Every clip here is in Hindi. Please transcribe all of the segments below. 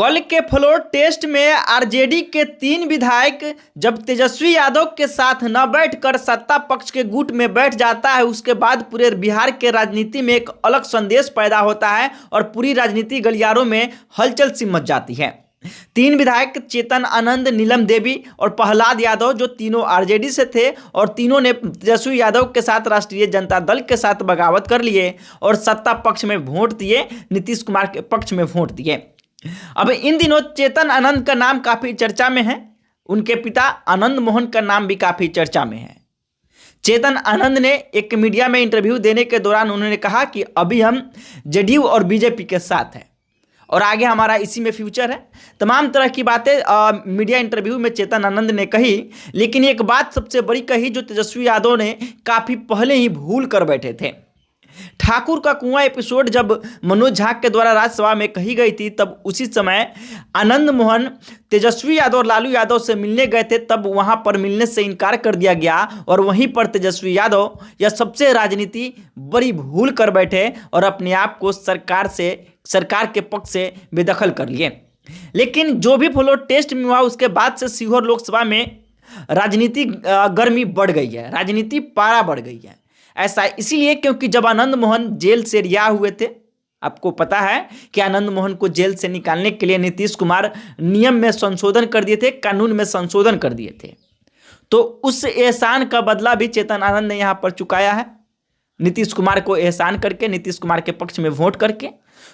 कल के फ्लोर टेस्ट में आरजेडी के 3 विधायक जब तेजस्वी यादव के साथ न बैठकर सत्ता पक्ष के गुट में बैठ जाता है, उसके बाद पूरे बिहार के राजनीति में एक अलग संदेश पैदा होता है और पूरी राजनीति गलियारों में हलचल सी मच जाती है। 3 विधायक चेतन आनंद, नीलम देवी और प्रहलाद यादव, जो तीनों आरजेडी से थे और तीनों ने तेजस्वी यादव के साथ राष्ट्रीय जनता दल के साथ बगावत कर लिए और सत्ता पक्ष में वोट दिए, नीतीश कुमार के पक्ष में वोट दिए। अब इन दिनों चेतन आनंद का नाम काफी चर्चा में है, उनके पिता आनंद मोहन का नाम भी काफी चर्चा में है। चेतन आनंद ने एक मीडिया में इंटरव्यू देने के दौरान उन्होंने कहा कि अभी हम जेडीयू और बीजेपी के साथ हैं और आगे हमारा इसी में फ्यूचर है। तमाम तरह की बातें मीडिया इंटरव्यू में चेतन आनंद ने कही, लेकिन एक बात सबसे बड़ी कही जो तेजस्वी यादव ने काफी पहले ही भूल कर बैठे थे। ठाकुर का कुआं एपिसोड जब मनोज झा के द्वारा राज्यसभा में कही गई थी, तब उसी समय आनंद मोहन तेजस्वी यादव और लालू यादव से मिलने गए थे। तब वहां पर मिलने से इनकार कर दिया गया और वहीं पर तेजस्वी यादव यह सबसे राजनीति बड़ी भूल कर बैठे और अपने आप को सरकार के पक्ष से बेदखल कर लिए। लेकिन जो भी फ्लोर टेस्ट में हुआ, उसके बाद से सीहोर लोकसभा में राजनीति गर्मी बढ़ गई है, राजनीति पारा बढ़ गई है। ऐसा इसलिए क्योंकि जब आनंद मोहन जेल से रिहा हुए थे, आपको पता है कि आनंद मोहन को जेल से निकालने के लिए नीतीश कुमार नियम में संशोधन कर दिए थे, कानून में संशोधन कर दिए थे। तो उस एहसान का बदला भी चेतन आनंद ने यहाँ पर चुकाया है, नीतीश कुमार को एहसान करके, नीतीश कुमार के पक्ष में वोट करके।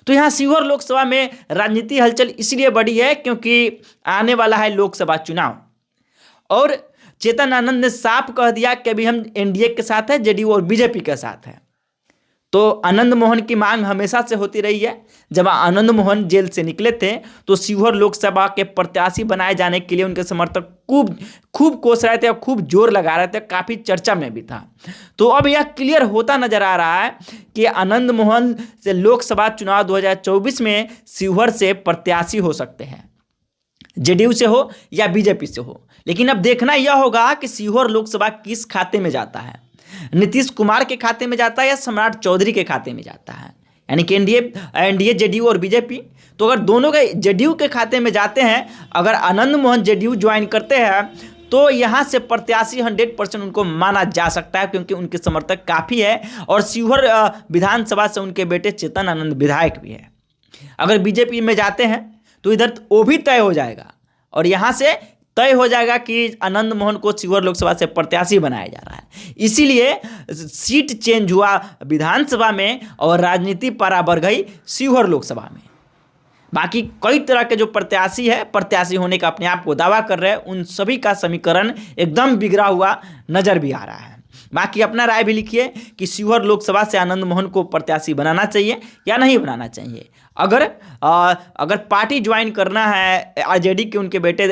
तो यहाँ सीहोर लोकसभा में राजनीति हलचल इसलिए बढ़ी है क्योंकि आने वाला है लोकसभा चुनाव और चेतन आनंद ने साफ कह दिया कि अभी हम एनडीए के साथ हैं, जेडीयू और बीजेपी के साथ हैं। तो आनंद मोहन की मांग हमेशा से होती रही है। जब आनंद मोहन जेल से निकले थे तो सीहोर लोकसभा के प्रत्याशी बनाए जाने के लिए उनके समर्थक खूब कोस रहे थे और खूब जोर लगा रहे थे, काफ़ी चर्चा में भी था। तो अब यह क्लियर होता नजर आ रहा है कि आनंद मोहन से लोकसभा चुनाव 2024 में सीहोर से प्रत्याशी हो सकते हैं, जेडीयू से हो या बीजेपी से हो। लेकिन अब देखना यह होगा कि सीहोर लोकसभा किस खाते में जाता है, नीतीश कुमार के खाते में जाता है या सम्राट चौधरी के खाते में जाता है, यानी कि एनडीए जेडीयू और बीजेपी। तो अगर दोनों के जेडीयू के खाते में जाते हैं, अगर आनंद मोहन जेडीयू ज्वाइन करते हैं तो यहाँ से प्रत्याशी 100% उनको माना जा सकता है क्योंकि उनके समर्थक काफ़ी है और सीहोर विधानसभा से उनके बेटे चेतन आनंद विधायक भी है। अगर बीजेपी में जाते हैं तो इधर वो भी तय हो जाएगा और यहाँ से तय हो जाएगा कि आनंद मोहन को सीहोर लोकसभा से प्रत्याशी बनाया जा रहा है। इसीलिए सीट चेंज हुआ विधानसभा में और राजनीति पारा बढ़ गई सीहोर लोकसभा में। बाकी कई तरह के जो प्रत्याशी होने का अपने आप को दावा कर रहे हैं, उन सभी का समीकरण एकदम बिगड़ा हुआ नजर भी आ रहा है। बाकी अपना राय भी लिखिए कि सीहोर लोकसभा से आनंद मोहन को प्रत्याशी बनाना चाहिए या नहीं बनाना चाहिए। अगर पार्टी ज्वाइन करना है आरजेडी के, उनके बेटे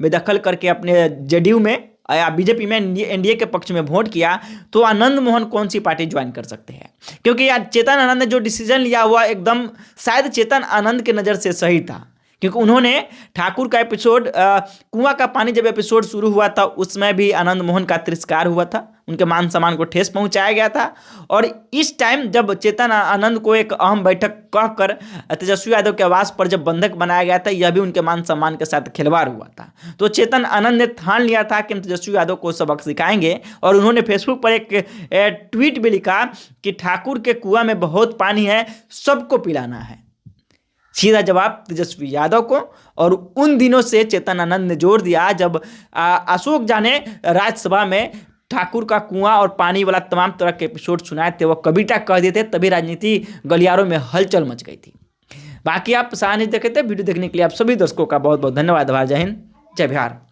बेदखल करके अपने जेडीयू में या बीजेपी में एनडीए के पक्ष में वोट किया, तो आनंद मोहन कौन सी पार्टी ज्वाइन कर सकते हैं? क्योंकि चेतन आनंद ने जो डिसीजन लिया हुआ एकदम शायद चेतन आनंद के नज़र से सही था, क्योंकि उन्होंने ठाकुर का एपिसोड, कुआं का पानी जब एपिसोड शुरू हुआ था उसमें भी आनंद मोहन का तिरस्कार हुआ था, उनके मान सम्मान को ठेस पहुंचाया गया था। और इस टाइम जब चेतन आनंद को एक अहम बैठक कहकर तेजस्वी यादव के आवास पर जब बंधक बनाया गया था, यह भी उनके मान सम्मान के साथ खिलवाड़ हुआ था। तो चेतन आनंद ने ठान लिया था कि हम तेजस्वी यादव को सबक सिखाएंगे और उन्होंने फेसबुक पर एक ट्वीट भी लिखा कि ठाकुर के कुआं में बहुत पानी है, सबको पिलाना है। सीधा जवाब तेजस्वी यादव को। और उन दिनों से चेतन आनंद ने जोर दिया जब अशोक झा ने राज्यसभा में ठाकुर का कुआं और पानी वाला तमाम तरह के एपिसोड सुनाए थे, वो कविता कह दिए थे, तभी राजनीति गलियारों में हलचल मच गई थी। बाकी आप सहानुभूति देखे थे। वीडियो देखने के लिए आप सभी दर्शकों का बहुत बहुत धन्यवाद। जय हिंद, जय बिहार।